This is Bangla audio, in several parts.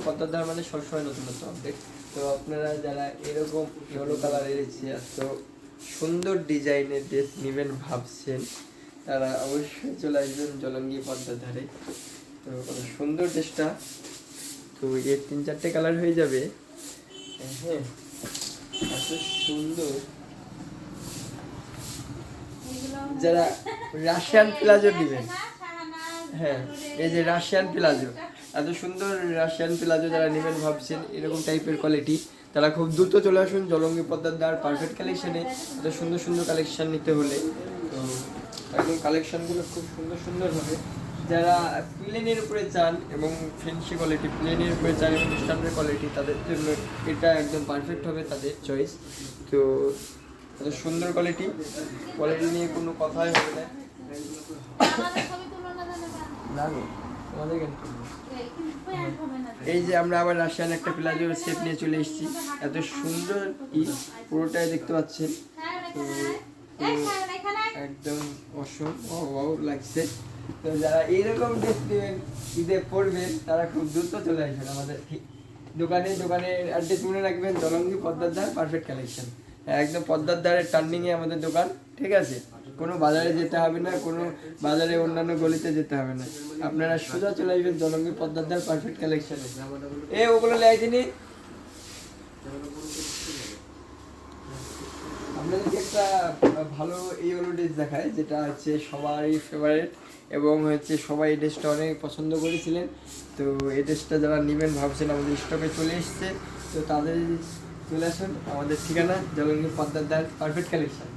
পদ্মার ধার মানে সবসময় নতুন নতুন আপডেট। তো আপনারা যারা এরকম ইয়েলো কালারের এত সুন্দর ডিজাইনের ড্রেস নেবেন ভাবছেন, তারা অবশ্যই চলে আসবেন জলঙ্গি পদ্মার ধারে। তো কত সুন্দর ড্রেসটা, তো এর 3-4টে কালার হয়ে যাবে। হ্যাঁ, এত সুন্দর। যারা রাশিয়ান প্লাজো নেবেন, হ্যাঁ এই যে রাশিয়ান প্লাজো, এত সুন্দর রাশিয়ান প্লাজো যারা নেবেন ভাবছেন এরকম টাইপের কোয়ালিটি, তারা খুব দ্রুত চলে আসুন জলঙ্গি পদ্মার ধার পারফেক্ট কালেকশনে। এত সুন্দর সুন্দর কালেকশন নিতে হলে তো একদম কালেকশনগুলো খুব সুন্দর সুন্দর হবে। যারা প্লেনের উপরে চান এবং ফেন্সি কোয়ালিটি, প্লেনের উপরে চান এবং স্ট্যান্ডার্ড কোয়ালিটি, তাদের জন্য এটা একদম পারফেক্ট হবে তাদের চয়েস। তো এত সুন্দর কোয়ালিটি, কোয়ালিটি নিয়ে কোনো কথাই হবে না। এই যে আমরা আবার রাশিয়ান একটা প্লাজোর সেট নিয়ে চলে এসেছি, এত সুন্দর পুরোটাই দেখতে পাচ্ছেন। একদম অসম্ভব লাগছে। তো যারা এইরকম ড্রেস নেবেন, ঈদে পরবেন, তারা খুব দ্রুত চলে আসবেন আমাদের দোকানের অ্যাড্রেস মনে রাখবেন, জলঙ্গি পদ্মার ধার পারফেক্ট কালেকশন। একদম পদ্মার ধারের টার্নিংয়ে আমাদের দোকান, ঠিক আছে? কোনো বাজারে যেতে হবে না, কোনো বাজারে অন্যান্য গলিতে যেতে হবে না, আপনারা সোজা চলে আসবেন জলঙ্গি পদ্মার ধার পারফেক্ট কালেকশনে। ওগুলো লেয়াই দিনি। আপনাদেরকে একটা ভালো ইয়েলো ড্রেস দেখায়, যেটা হচ্ছে সবারই ফেভারিট এবং হচ্ছে সবাই এই ড্রেসটা অনেক পছন্দ করেছিলেন। তো এই ড্রেসটা যারা নেবেন ভাবছেন, আমাদের স্টকে চলে এসছে। তো তাদের চলে আসুন, আমাদের ঠিকানা জলঙ্গি পদ্মার ধার পারফেক্ট কালেকশন।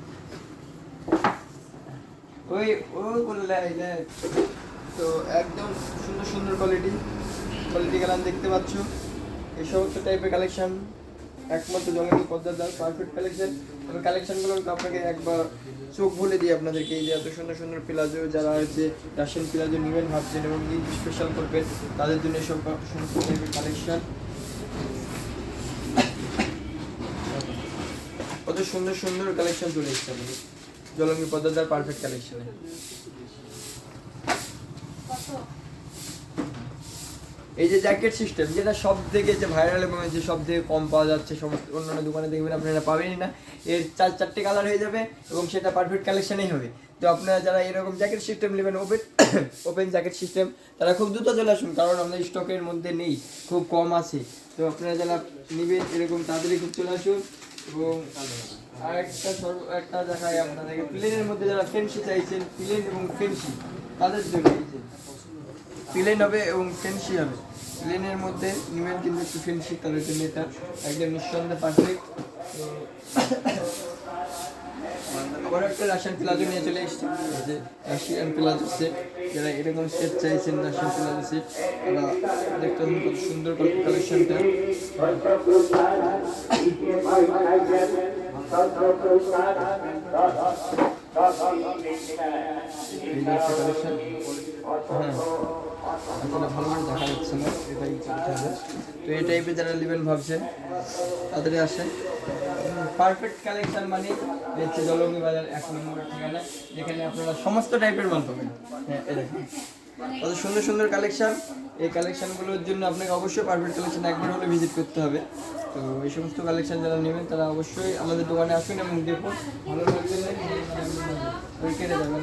তো একদম সুন্দর সুন্দর কোয়ালিটি কালার দেখতে পাচ্ছ। এই সমস্ত টাইপের কালেকশন একমাত্র জলঙ্গি পদ্মার ধার পারফেক্ট কালেকশন। তবে কালেকশনগুলো আপনাকে একবার চোখ ভুলে দিই আপনাদেরকে। এই যে এত সুন্দর সুন্দর প্লাজো, যারা হচ্ছে রাশিয়ান প্লাজো নেবেন ভাবছেন এবং ঈদ স্পেশাল করবেন, তাদের জন্য এসব সমস্ত টাইপের কালেকশন। কত সুন্দর সুন্দর কালেকশন চলে এসছে আমাদের জলঙ্গি পদ্মার ধার পারফেক্ট কালেকশনে। এই যে জ্যাকেট সিস্টেম, যেটা সব থেকে যে ভাইরাল এবং যে সব থেকে কম পাওয়া যাচ্ছে, সমস্ত অন্যান্য দোকানে দেখবেন আপনারা পাবেনই না। এর 4-4টে কালার হয়ে যাবে এবং সেটা পারফেক্ট কালেকশনেই হবে। তো আপনারা যারা এরকম জ্যাকেট সিস্টেম নেবেন, ওপেন জ্যাকেট সিস্টেম, তারা খুব দ্রুত চলে আসুন, কারণ আমাদের স্টকের মধ্যে নেই, খুব কম আছে। তো আপনারা যারা নেবেন এরকম তাড়াতাড়ি খুব চলে আসুন। এবং একটা দেখায় আপনাদেরকে, প্লেনের মধ্যে যারা ফেন্সি চাইছেন, প্লেন এবং ফেন্সি, তাদের জন্য এই যে প্লেন হবে এবং ফেন্সি হবে। প্লেনের মধ্যে নিবেন কিন্তু একটু ফেন্সি, তাদের জন্য এটা একদম নিঃসন্দেহে পারফেক্ট। তো আবার একটা রাশিয়ান প্লাজো নিয়ে চলে এসেছি, যে রাশিয়ান প্লাজো সেট। যারা এরকম সেট চাইছেন রাশিয়ান প্লাজো সেট, তারা দেখতে পাচ্ছেন কত সুন্দর কালেকশনটা। হ্যাঁ, আসলে ভালো করে দেখা যাচ্ছে না, এটাই চলতে হবে। তো এই টাইপের যারা নেবেন ভাবছেন, তাদের আসেন। পারফেক্ট কালেকশন মানে হচ্ছে জলঙ্গি বাজার 1 নম্বর ঠিকানা, যেখানে আপনারা সমস্ত টাইপের মাল পাবেন। হ্যাঁ, এরকম কত সুন্দর সুন্দর কালেকশন। এই কালেকশনগুলোর জন্য আপনাকে অবশ্যই পারফেক্ট কালেকশন একবার হলে ভিজিট করতে হবে। তো এই সমস্ত কালেকশন যারা নেবেন, তারা অবশ্যই আমাদের দোকানে আসুন এবং দেখুন, ভালো লাগলে কেটে যাবে।